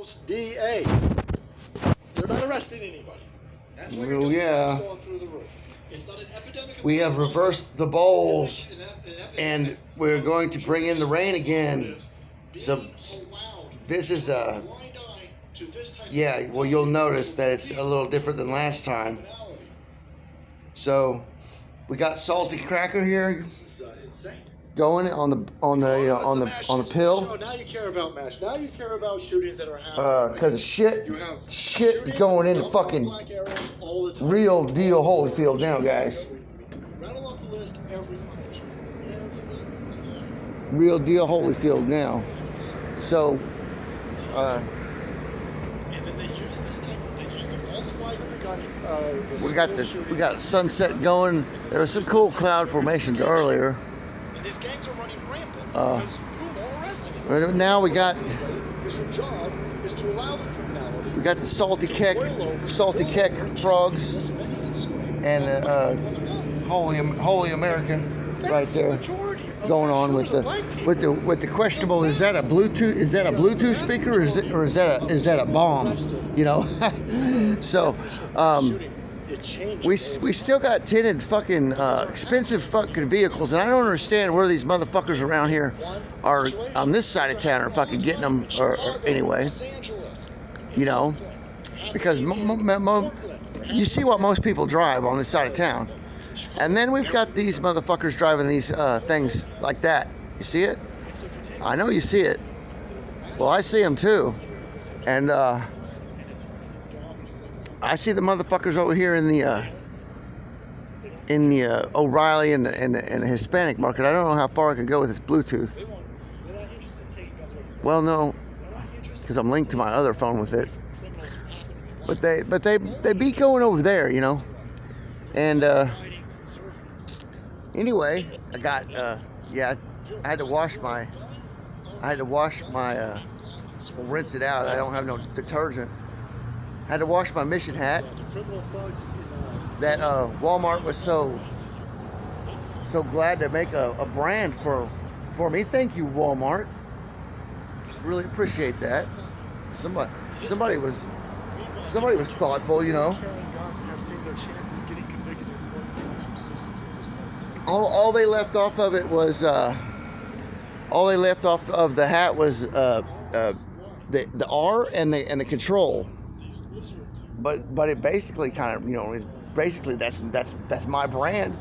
Rain-Bowlz DA. They're not arresting anybody. That's what Well, yeah. going through the roof. It's not an epidemic. We have reversed the bowls, and we're going to bring in the rain again. So this is a, yeah, well, you'll notice that it's a little different than last time. So we got Salty Cracker here. This is insane. Going on the pill. Oh, now you care about MASH. Now you care about shootings that are happening. Because of shit is going into fucking real deal Holyfield now, guys. Rattle off the list every punch. Real deal Holyfield now. So, and then they use this type. They use the false flag of the gun. we got sunset going. There was some cool cloud formations earlier. These gangs are running rampant because you won't arrest anybody. Now we got. Because your job is to allow the criminality. We got the salty keck frogs, and holy America, right there, going on with the questionable. Is that a Bluetooth? Is that a Bluetooth speaker, or is that a bomb? You know. So. We still got tinted fucking expensive fucking vehicles, and I don't understand where these motherfuckers around here are on this side of town are fucking getting them, or anyway, you know, because you see what most people drive on this side of town, and then we've got these motherfuckers driving these things like that. You see it? I know you see it. Well, I see them too, and I see the motherfuckers over here in the O'Reilly and the Hispanic market. I don't know how far I can go with this Bluetooth. Well, no, because I'm linked to my other phone with it. But they be going over there, you know. And anyway, I got I had to wash my rinse it out. I don't have no detergent. Had to wash my mission hat that Walmart was so glad to make a brand for me. Thank you, Walmart. Really appreciate that. Somebody was thoughtful, you know. All they left off of it was all they left off of the hat was the R and the control. But it basically kind of, you know, basically that's my brand.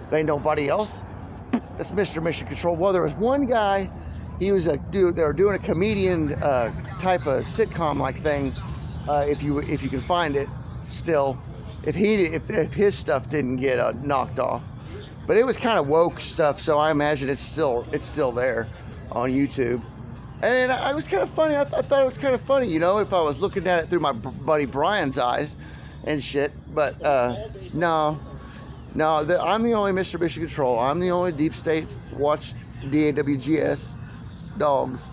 There ain't nobody else. That's Mr. Mission Control. Well, there was one guy. He was a dude. They were doing a comedian type of sitcom like thing. If you can find it, still, if his stuff didn't get knocked off, but it was kind of woke stuff. So I imagine it's still there on YouTube. And it was kind of funny. I thought it was kind of funny, you know, if I was looking at it through my buddy Brian's eyes and shit. But no, I'm the only Mr. Mission Control. I'm the only Deep State Watch DAWGS dogs.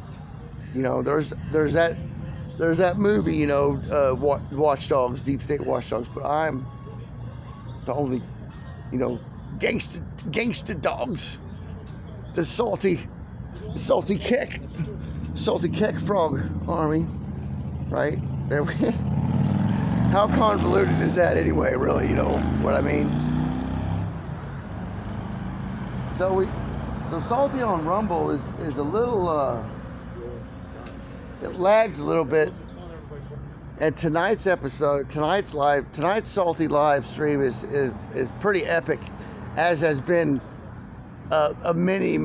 You know, there's that movie, you know, Watch Dogs, Deep State Watch Dogs. But I'm the only, you know, gangster dogs. The salty keck frog army, right there. How convoluted is that anyway? Really, you know what I mean? So salty on Rumble is a little it lags a little bit. And tonight's salty live stream is pretty epic, as has been a many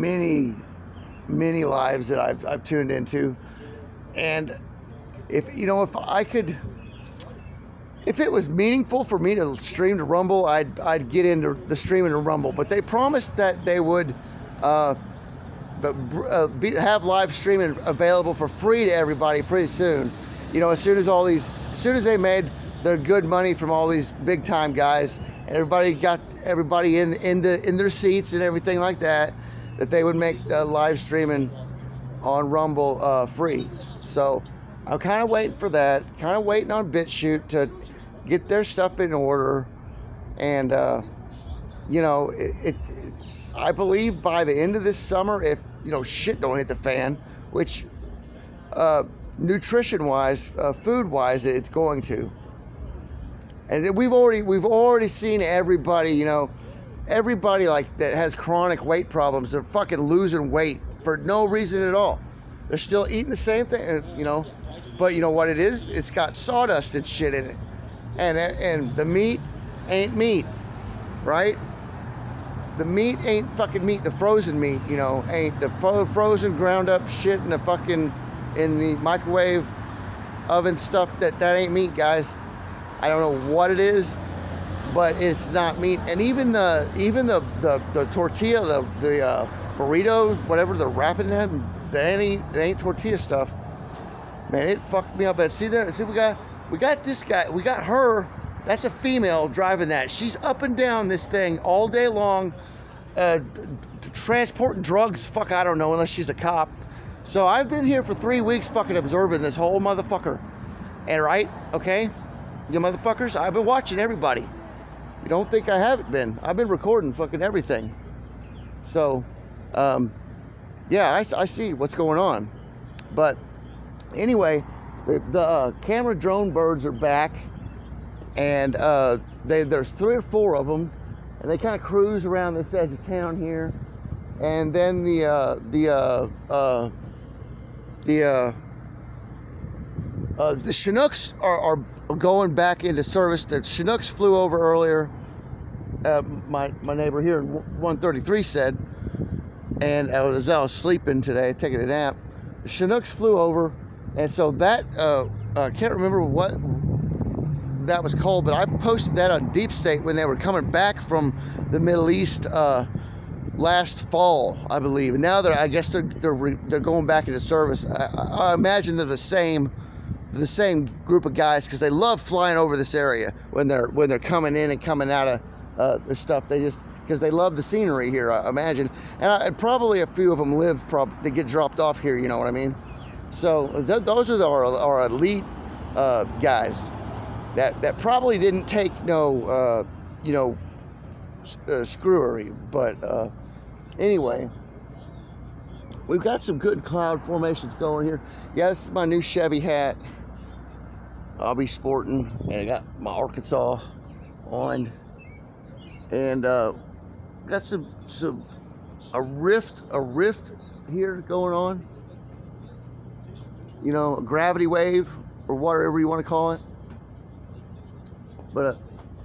lives that I've tuned into. And if it was meaningful for me to stream to Rumble, I'd get into the streaming to Rumble. But they promised that they would have live streaming available for free to everybody pretty soon. You know, as soon as they made their good money from all these big time guys, and everybody got everybody in their seats and everything like that, that they would make live streaming on Rumble free. So I'm kind of waiting for that. Kind of waiting on BitChute to get their stuff in order, and you know, I believe by the end of this summer, if you know shit don't hit the fan, which nutrition-wise, food-wise, it's going to. And then we've already seen everybody, you know, everybody like that has chronic weight problems. They're fucking losing weight for no reason at all. They're still eating the same thing, you know. But you know what it is? It's got sawdust and shit in it, and the meat ain't meat, right? The meat ain't fucking meat. The frozen meat, you know, ain't the frozen ground up shit in the fucking in the microwave oven stuff. That ain't meat, guys. I don't know what it is, but it's not meat. And even the tortilla, the burritos, whatever they're wrapping them, that ain't tortilla stuff. Man, it fucked me up. And see there, see we got this guy, we got her. That's a female driving that. She's up and down this thing all day long, transporting drugs. Fuck, I don't know, unless she's a cop. So I've been here for 3 weeks fucking observing this whole motherfucker. And right, okay, you motherfuckers, I've been watching everybody. You don't think I haven't been. I've been recording fucking everything. So, yeah, I see what's going on. But anyway, the camera drone birds are back. And there's 3 or 4 of them, and they kind of cruise around this edge of town here. And then the Chinooks are going back into service. The Chinooks flew over earlier. My neighbor here in 133 said, and as I was sleeping today, taking a nap, the Chinooks flew over, and so that I can't remember what that was called, but I posted that on Deep State when they were coming back from the Middle East last fall, I believe. And now I guess they're going back into service. I imagine they're the same group of guys, because they love flying over this area when they're coming in and coming out of their stuff. Because they love the scenery here, I imagine. And probably a few of them they get dropped off here, you know what I mean? So those are our elite guys. That probably didn't take no, screwery. But anyway, we've got some good cloud formations going here. Yeah, this is my new Chevy hat. I'll be sporting, and I got my Arkansas on, and got a rift here going on. You know, a gravity wave or whatever you want to call it. But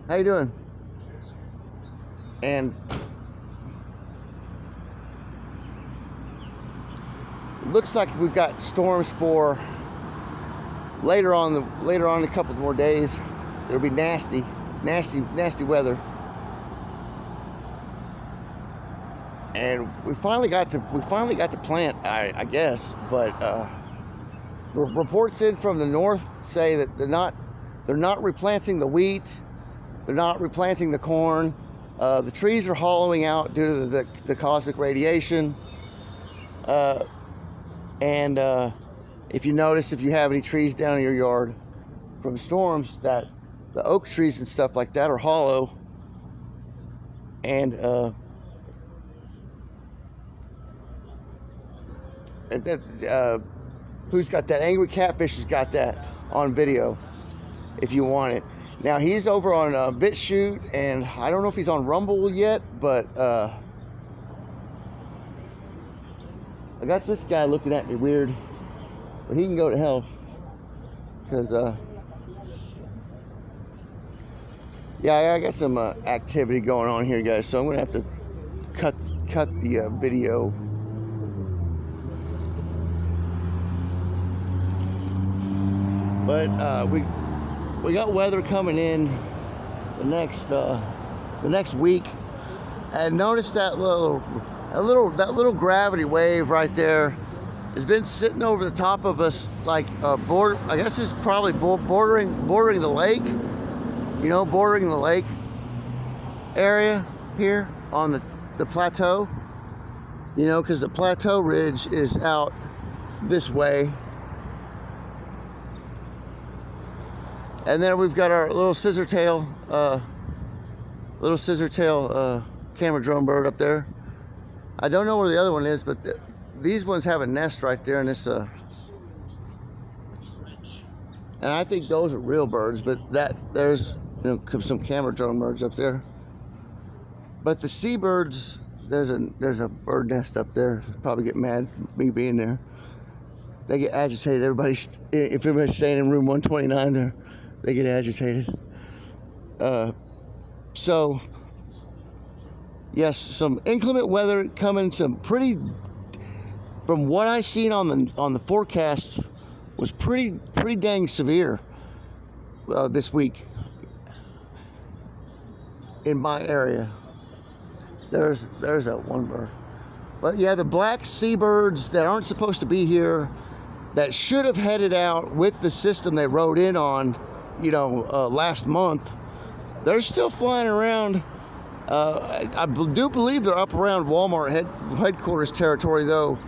how you doing? And it looks like we've got storms for later on a couple more days. It'll be nasty weather. And we finally got to plant, I guess, but reports in from the north say that they're not replanting the wheat. They're not replanting the corn. The trees are hollowing out due to the cosmic radiation. And if you notice, if you have any trees down in your yard from storms, that the oak trees and stuff like that are hollow. And who's got that? Angry Catfish has got that on video, if you want it. Now he's over on BitChute, and I don't know if he's on Rumble yet, but I got this guy looking at me weird, but he can go to hell, because yeah, I got some activity going on here, guys, so I'm gonna have to cut the video. But we got weather coming in the next week, and notice that little gravity wave right there has been sitting over the top of us, like I guess it's probably bordering the lake, you know, bordering the lake area here on the plateau, you know, because the plateau ridge is out this way. And then we've got our little scissor tail camera drone bird up there. I don't know where the other one is, but these ones have a nest right there in this And I think those are real birds, but there's some camera drone birds up there. But the seabirds, there's a bird nest up there. Probably get mad at me being there. They get agitated. If everybody's staying in room 129 there, they get agitated. So, yes, some inclement weather coming. Some pretty, from what I seen on the forecast, was pretty dang severe this week in my area. There's that one bird. But yeah, the black seabirds that aren't supposed to be here, that should have headed out with the system they rode in on, last month, they're still flying around. I do believe they're up around Walmart headquarters territory, though,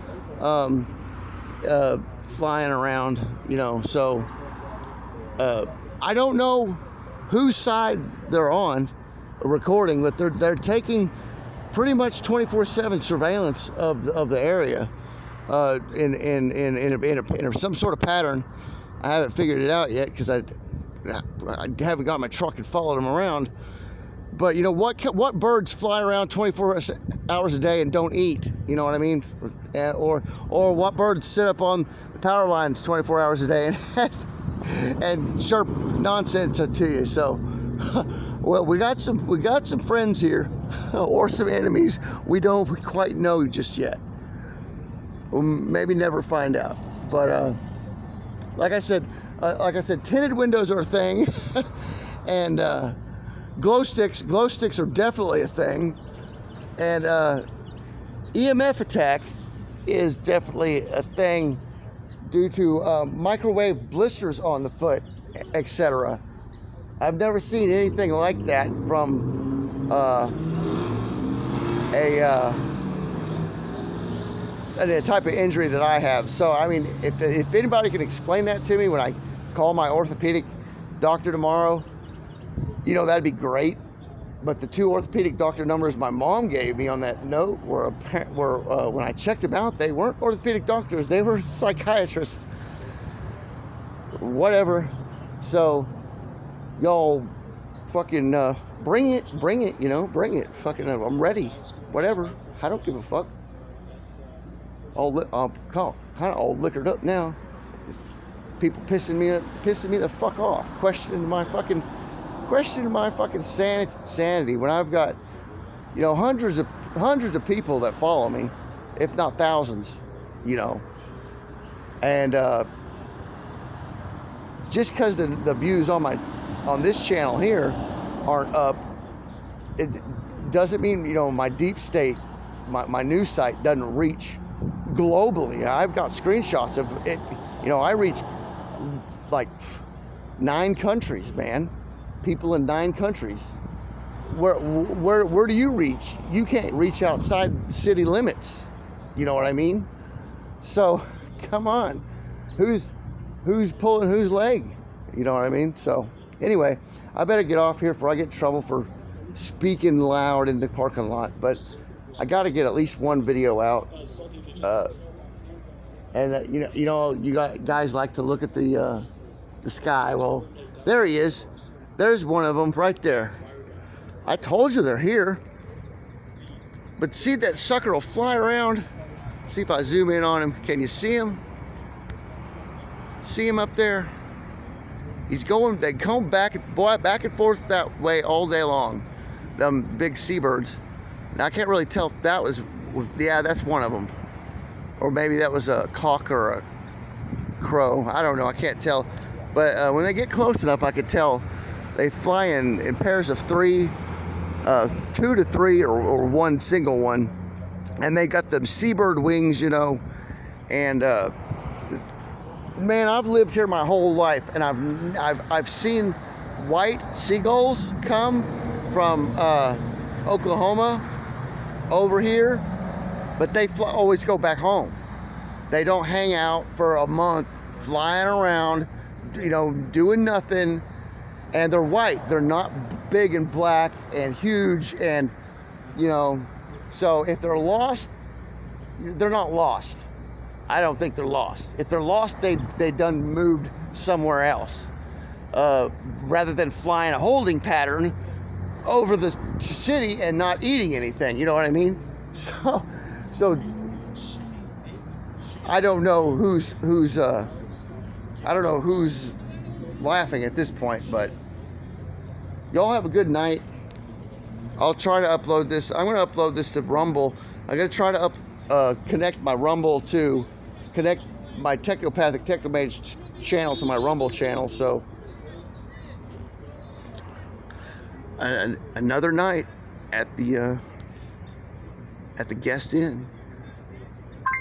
flying around, so I don't know whose side they're on recording, but they're taking pretty much 24/7 surveillance of the area in some sort of pattern. I haven't figured it out yet because I haven't got my truck and followed them around. But what birds fly around 24 hours a day and don't eat? You know what I mean? Or what birds sit up on the power lines 24 hours a day and chirp nonsense to you? So, well, we got some friends here, or some enemies we don't quite know just yet. We'll maybe never find out. But like I said, tinted windows are a thing, and glow sticks are definitely a thing, and EMF attack is definitely a thing due to microwave blisters on the foot, etc. I've never seen anything like that from a type of injury that I have. So, I mean, if anybody can explain that to me when I call my orthopedic doctor tomorrow, that'd be great. But the 2 orthopedic doctor numbers my mom gave me on that note were when I checked them out, they weren't orthopedic doctors, they were psychiatrists. Whatever. So, y'all fucking bring it, bring it. Fucking, I'm ready. Whatever. I don't give a fuck. I'm kind of all liquored up now. People pissing me the fuck off, questioning my fucking sanity when I've got hundreds of people that follow me, if not thousands, and just because the views on this channel here aren't up, it doesn't mean my deep state, my news site doesn't reach globally. I've got screenshots of it. I reach like 9 countries, man. People in 9 countries. Where do you reach? You can't reach outside city limits. You know what I mean? So, come on. Who's pulling whose leg? You know what I mean? So, anyway, I better get off here before I get in trouble for speaking loud in the parking lot. But I got to get at least one video out. You guys like to look at the sky. Well, there he is. There's one of them right there. I told you they're here. But see, that sucker will fly around. See if I zoom in on him. Can you see him? See him up there? They come back and forth that way all day long. Them big seabirds. Now I can't really tell if that was, yeah, that's one of them. Or maybe that was a cock or a crow. I don't know, I can't tell. But when they get close enough, I could tell they fly in pairs of 3, 2 to 3, or one single one. And they got them seabird wings, and man, I've lived here my whole life, and I've seen white seagulls come from Oklahoma over here, but they always go back home. They don't hang out for a month flying around, doing nothing. And they're white. They're not big and black and huge, and so if they're lost, they're not lost. I don't think they're lost. If they're lost, they done moved somewhere else, rather than flying a holding pattern over the city and not eating anything. You know what I mean? So I don't know who's laughing at this point, but y'all have a good night. I'll try to upload this. I'm going to upload this to Rumble. I'm going to try to connect my Rumble to connect my Technopathic Technomage channel to my Rumble channel. So another night at the guest inn.